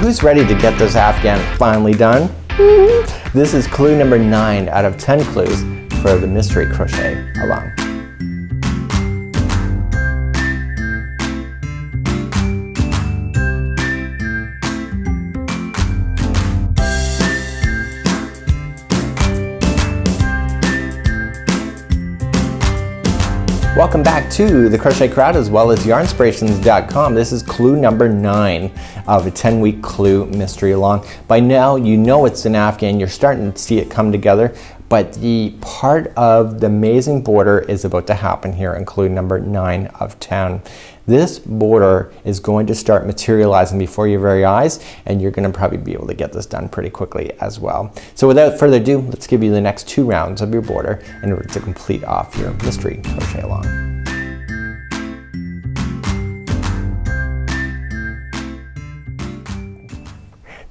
who's ready to get this Afghan finally done? This is clue number 9 out of 10 clues for the Mystery Crochet-Along. Welcome back to the Crochet Crowd as well as Yarnspirations.com. This is clue number 9 of a 10-week clue mystery along. By now you know it's an Afghan, you're starting to see it come together, but the part of the amazing border is about to happen here in clue number 9 of 10. This border is going to start materializing before your very eyes, and you're going to probably be able to get this done pretty quickly as well. So without further ado, let's give you the next 2 rounds of your border in order to complete off your mystery crochet along.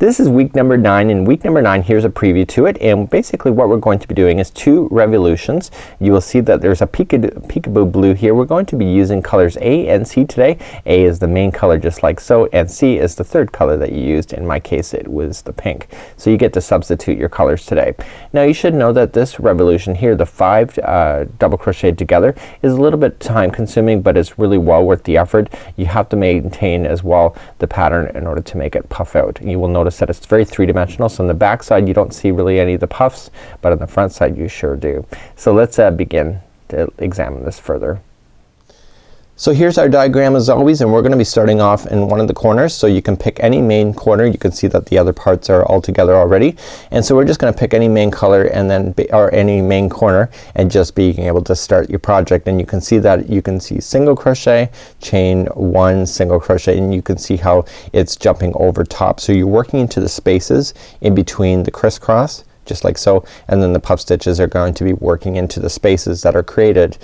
This is week number 9, and week number 9, here's a preview to it, and basically what we're going to be doing is 2 revolutions. You will see that there's a peekaboo blue here. We're going to be using colors A and C today. A is the main color just like so, and C is the third color that you used. In my case it was the pink. So you get to substitute your colors today. Now you should know that this revolution here, the 5 double crocheted together, is a little bit time consuming, but it's really well worth the effort. You have to maintain as well the pattern in order to make it puff out. You will notice that it's very 3-dimensional, so on the back side you don't see really any of the puffs, but on the front side you sure do. So let's begin to examine this further. So here's our diagram as always, and we're going to be starting off in one of the corners, so you can pick any main corner. You can see that the other parts are all together already, and so we're just going to pick any main color and then or any main corner and just being able to start your project. And you can see that you can see single crochet, chain 1, single crochet, and you can see how it's jumping over top. So you're working into the spaces in between the crisscross, just like so, and then the puff stitches are going to be working into the spaces that are created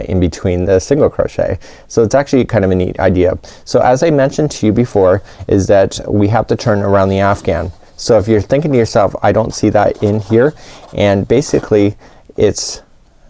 in between the single crochet. So it's actually kind of a neat idea. So as I mentioned to you before, is that we have to turn around the Afghan. So if you're thinking to yourself, I don't see that in here, and basically it's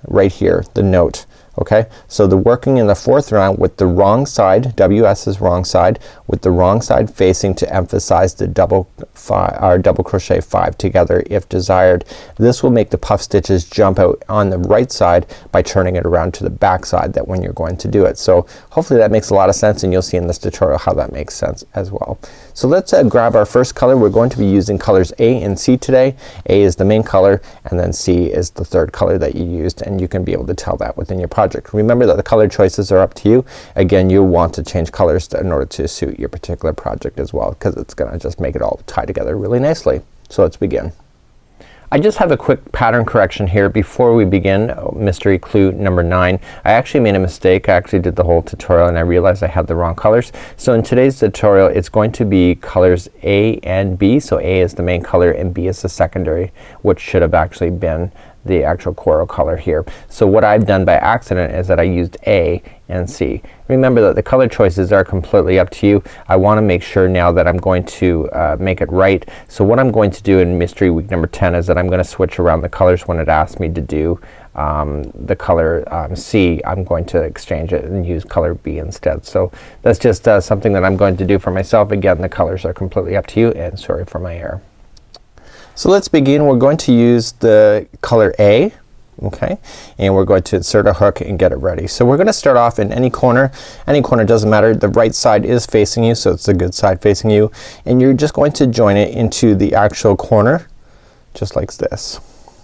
right here, the note. Okay, so the working in the 4th round with the wrong side, WS is wrong side, with the wrong side facing to emphasize the double crochet 5 together if desired. This will make the puff stitches jump out on the right side by turning it around to the back side that when you're going to do it. So hopefully that makes a lot of sense, and you'll see in this tutorial how that makes sense as well. So let's grab our first color. We're going to be using colors A and C today. A is the main color, and then C is the third color that you used, and you can be able to tell that within your project. Remember that the color choices are up to you. Again, you want to change colors in order to suit your particular project as well, because it's gonna just make it all tie together really nicely. So let's begin. I just have a quick pattern correction here before we begin mystery clue number 9. I actually made a mistake. I actually did the whole tutorial and I realized I had the wrong colors. So in today's tutorial it's going to be colors A and B. So A is the main color and B is the secondary, which should have actually been the actual coral color here. So what I've done by accident is that I used A and C. Remember that the color choices are completely up to you. I want to make sure now that I'm going to make it right. So what I'm going to do in mystery week number 10 is that I'm going to switch around the colors. When it asks me to do the color C, I'm going to exchange it and use color B instead. So that's just something that I'm going to do for myself. Again, the colors are completely up to you, and sorry for my error. So let's begin. We're going to use the color A, okay, and we're going to insert a hook and get it ready. So we're gonna start off in any corner. Any corner doesn't matter. The right side is facing you, so it's the good side facing you, and you're just going to join it into the actual corner just like this.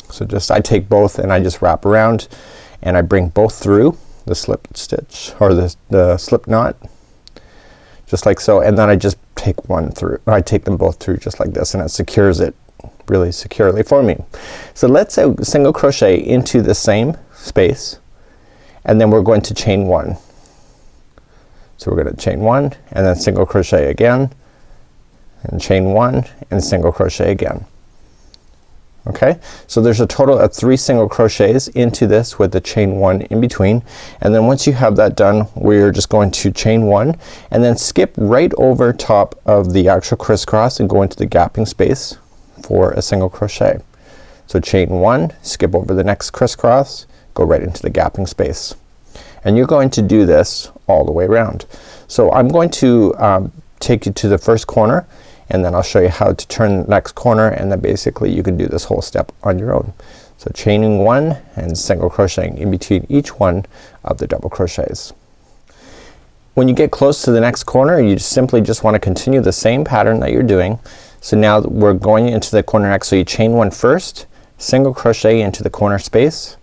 So just I take both and I just wrap around and I bring both through the slip stitch or the slip knot just like so, and then I just take one through. I take them both through just like this, and it secures it really securely for me. So let's single crochet into the same space, and then we're going to chain 1. So we're going to chain 1 and then single crochet again and chain 1 and single crochet again. Okay, so there's a total of 3 single crochets into this with the chain 1 in between, and then once you have that done, we're just going to chain 1 and then skip right over top of the actual crisscross and go into the gapping space for a single crochet. So chain 1, skip over the next crisscross, go right into the gapping space, and you're going to do this all the way around. So I'm going to take you to the first corner, and then I'll show you how to turn the next corner, and then basically you can do this whole step on your own. So chaining 1 and single crocheting in between each one of the double crochets. When you get close to the next corner, you simply just want to continue the same pattern that you're doing. So now we're going into the corner next, so you chain 1 first, single crochet into the corner space,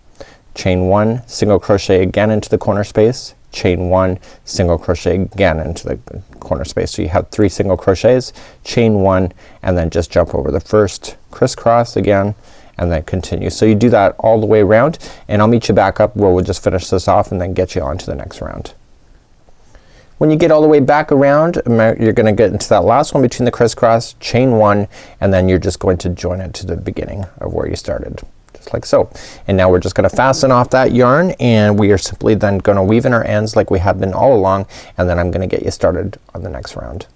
chain 1, single crochet again into the corner space, chain 1, single crochet again into the corner space. So you have 3 single crochets, chain 1, and then just jump over the first, crisscross again, and then continue. So you do that all the way around, and I'll meet you back up where we'll just finish this off and then get you on to the next round. When you get all the way back around, you're gonna get into that last one between the crisscross, chain 1, and then you're just going to join it to the beginning of where you started, just like so. And now we're just gonna fasten off that yarn, and we are simply then gonna weave in our ends like we have been all along, and then I'm gonna get you started on the next round.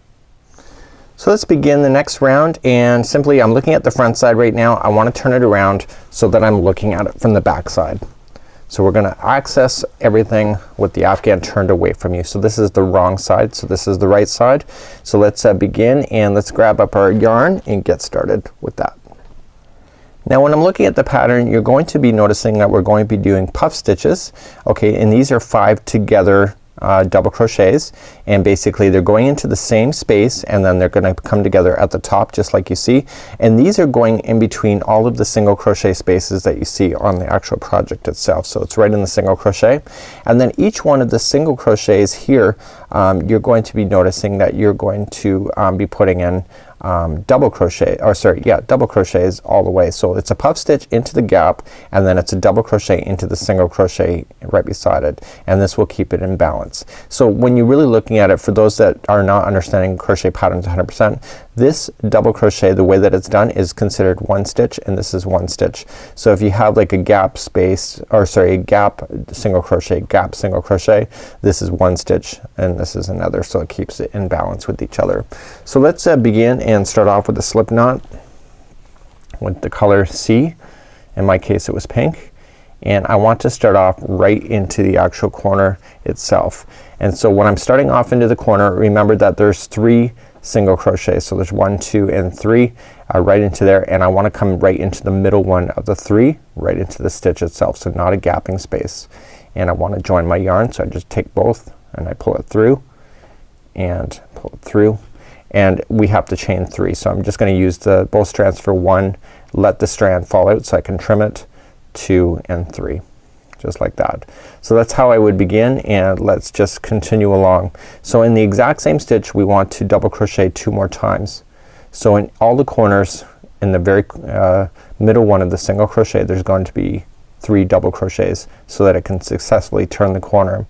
So let's begin the next round, and simply I'm looking at the front side right now. I want to turn it around so that I'm looking at it from the back side. So we're gonna access everything with the Afghan turned away from you. So this is the wrong side, so this is the right side. So let's begin, and let's grab up our yarn and get started with that. Now when I'm looking at the pattern, you're going to be noticing that we're going to be doing puff stitches. Okay, and these are 5 together double crochets, and basically they're going into the same space, and then they're gonna come together at the top just like you see, and these are going in between all of the single crochet spaces that you see on the actual project itself. So it's right in the single crochet, and then each one of the single crochets here, you're going to be noticing that you're going to be putting in double crochet, or sorry, yeah, double crochets all the way. So it's a puff stitch into the gap, and then it's a double crochet into the single crochet right beside it, and this will keep it in balance. So when you're really looking at it, for those that are not understanding crochet patterns 100%, this double crochet, the way that it's done, is considered 1 stitch, and this is 1 stitch. So if you have like a gap space, or sorry, a gap single crochet, gap single crochet, this is 1 stitch and this is another, so it keeps it in balance with each other. So let's begin and start off with a slip knot with the color C. In my case it was pink, and I want to start off right into the actual corner itself. And so when I'm starting off into the corner, remember that there's 3 single crochets. So there's 1, 2, and 3 right into there, and I want to come right into the middle one of the 3, right into the stitch itself, so not a gapping space. And I want to join my yarn, so I just take both and I pull it through and pull it through, and we have to chain 3. So I'm just gonna use the both strands for 1, let the strand fall out so I can trim it, 2 and 3, just like that. So that's how I would begin, and let's just continue along. So in the exact same stitch we want to double crochet 2 more times. So in all the corners in the very middle one of the single crochet, there's going to be 3 double crochets so that it can successfully turn the corner.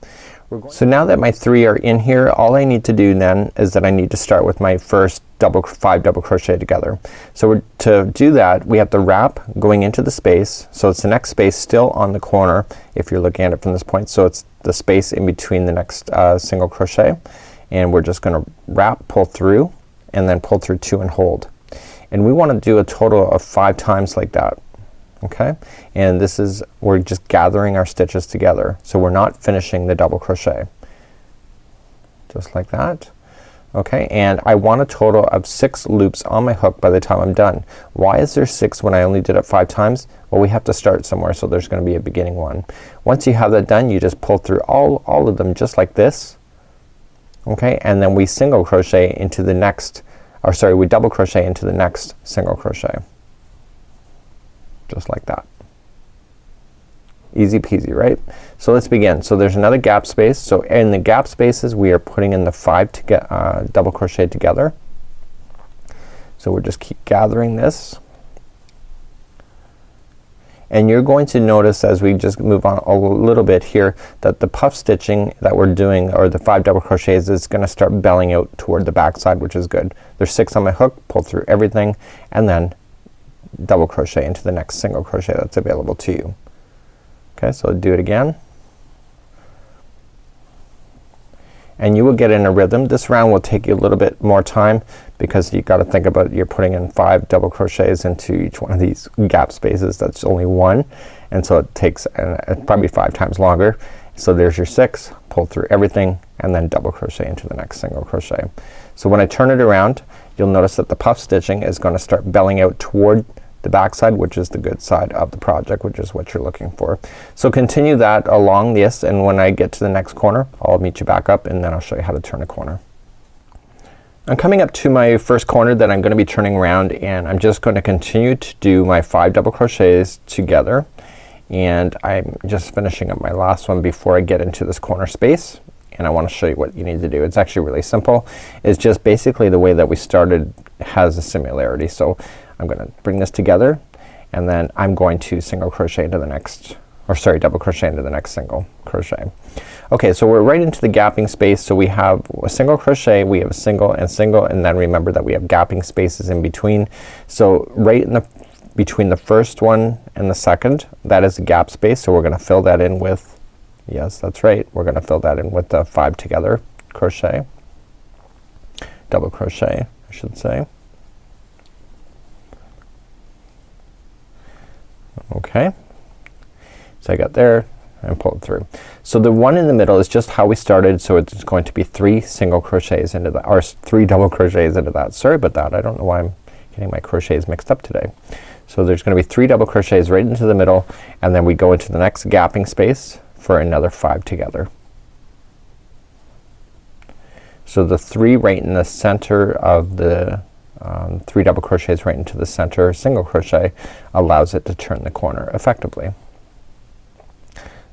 So now that my 3 are in here, all I need to do then is that I need to start with my first 5 double crochet together. So to do that, we have to wrap going into the space, so it's the next space still on the corner if you're looking at it from this point. So it's the space in between the next single crochet, and we're just gonna wrap, pull through, and then pull through 2 and hold. And we want to do a total of 5 times like that. Okay, and this is, we're just gathering our stitches together, so we're not finishing the double crochet, just like that. Okay, and I want a total of 6 loops on my hook by the time I'm done. Why is there 6 when I only did it 5 times? Well, we have to start somewhere, so there's gonna be a beginning one. Once you have that done, you just pull through all of them just like this. Okay, and then we single crochet into the next, or sorry, we double crochet into the next single crochet, just like that. Easy peasy, right? So let's begin. So there's another gap space. So in the gap spaces we are putting in the 5 to get double crochet together. So we're just keep gathering this, and you're going to notice as we just move on a little bit here that the puff stitching that we're doing, or the 5 double crochets, is gonna start belling out toward the back side, which is good. There's 6 on my hook, pull through everything, and then double crochet into the next single crochet that's available to you. Okay, so do it again, and you will get in a rhythm. This round will take you a little bit more time because you got to think about, you're putting in 5 double crochets into each one of these gap spaces. That's only 1, and so it takes probably 5 times longer. So there's your 6, pull through everything, and then double crochet into the next single crochet. So when I turn it around, you'll notice that the puff stitching is going to start belling out toward the back side, which is the good side of the project, which is what you're looking for. So continue that along this, and when I get to the next corner I'll meet you back up and then I'll show you how to turn a corner. I'm coming up to my first corner that I'm going to be turning around, and I'm just going to continue to do my 5 double crochets together, and I'm just finishing up my last one before I get into this corner space, and I want to show you what you need to do. It's actually really simple. It's just basically the way that we started has a similarity. So I'm gonna bring this together, and then I'm going to single crochet into the next, or sorry, double crochet into the next single crochet. Okay, so we're right into the gapping space. So we have a single crochet, we have a single and single, and then remember that we have gapping spaces in between. So right in the between the first one and the second, that is a gap space. So we're gonna fill that in with, yes, that's right, we're gonna fill that in with the 5 together crochet, double crochet I should say. Okay, so I got there and pull it through. So the one in the middle is just how we started, so it's going to be 3 single crochets into that, or 3 double crochets into that. Sorry about that, I don't know why I'm getting my crochets mixed up today. So there's gonna be 3 double crochets right into the middle, and then we go into the next gapping space for another 5 together. So the 3 right in the center of the 3 double crochets right into the center single crochet allows it to turn the corner effectively.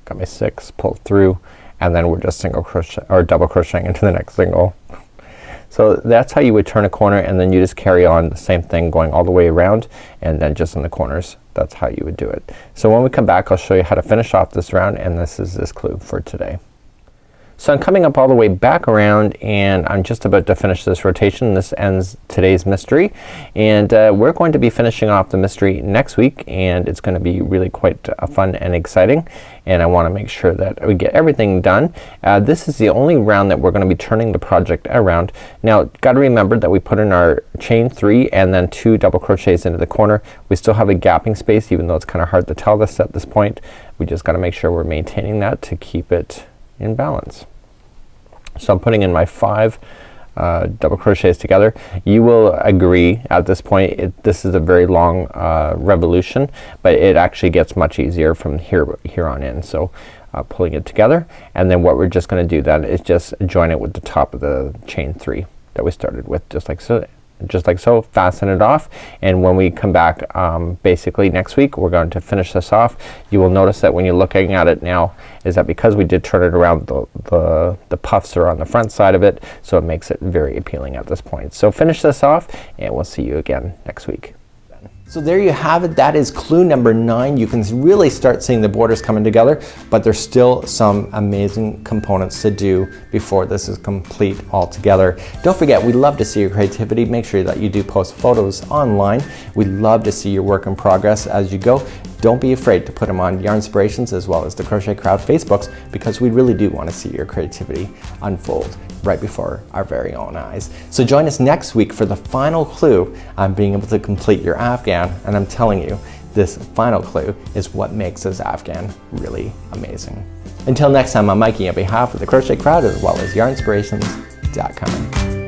Got my 6, pull through, and then we're just single crochet or double crocheting into the next single. So that's how you would turn a corner, and then you just carry on the same thing going all the way around, and then just in the corners. That's how you would do it. So when we come back I'll show you how to finish off this round, and this is this clue for today. So I'm coming up all the way back around, and I'm just about to finish this rotation. This ends today's mystery, and we're going to be finishing off the mystery next week, and it's gonna be really quite fun and exciting, and I wanna make sure that we get everything done. This is the only round that we're gonna be turning the project around. Now gotta remember that we put in our chain 3 and then 2 double crochets into the corner. We still have a gapping space, even though it's kinda hard to tell this at this point. We just gotta make sure we're maintaining that to keep it in balance. So I'm putting in my 5 double crochets together. You will agree at this point this is a very long revolution, but it actually gets much easier from here on in. So pulling it together, and then what we're just gonna do then is just join it with the top of the chain 3 that we started with, just like so. Just like so, fasten it off, and when we come back basically next week we're going to finish this off. You will notice that when you're looking at it now is that because we did turn it around, the puffs are on the front side of it, so it makes it very appealing at this point. So finish this off, and we'll see you again next week. So there you have it. That is clue number 9. You can really start seeing the borders coming together, but there's still some amazing components to do before this is complete altogether. Don't forget, we love to see your creativity. Make sure that you do post photos online. We love to see your work in progress as you go. Don't be afraid to put them on Yarnspirations as well as the Crochet Crowd Facebooks, because we really do want to see your creativity unfold right before our very own eyes. So join us next week for the final clue on being able to complete your Afghan, and I'm telling you, this final clue is what makes this Afghan really amazing. Until next time, I'm Mikey on behalf of the Crochet Crowd as well as Yarnspirations.com.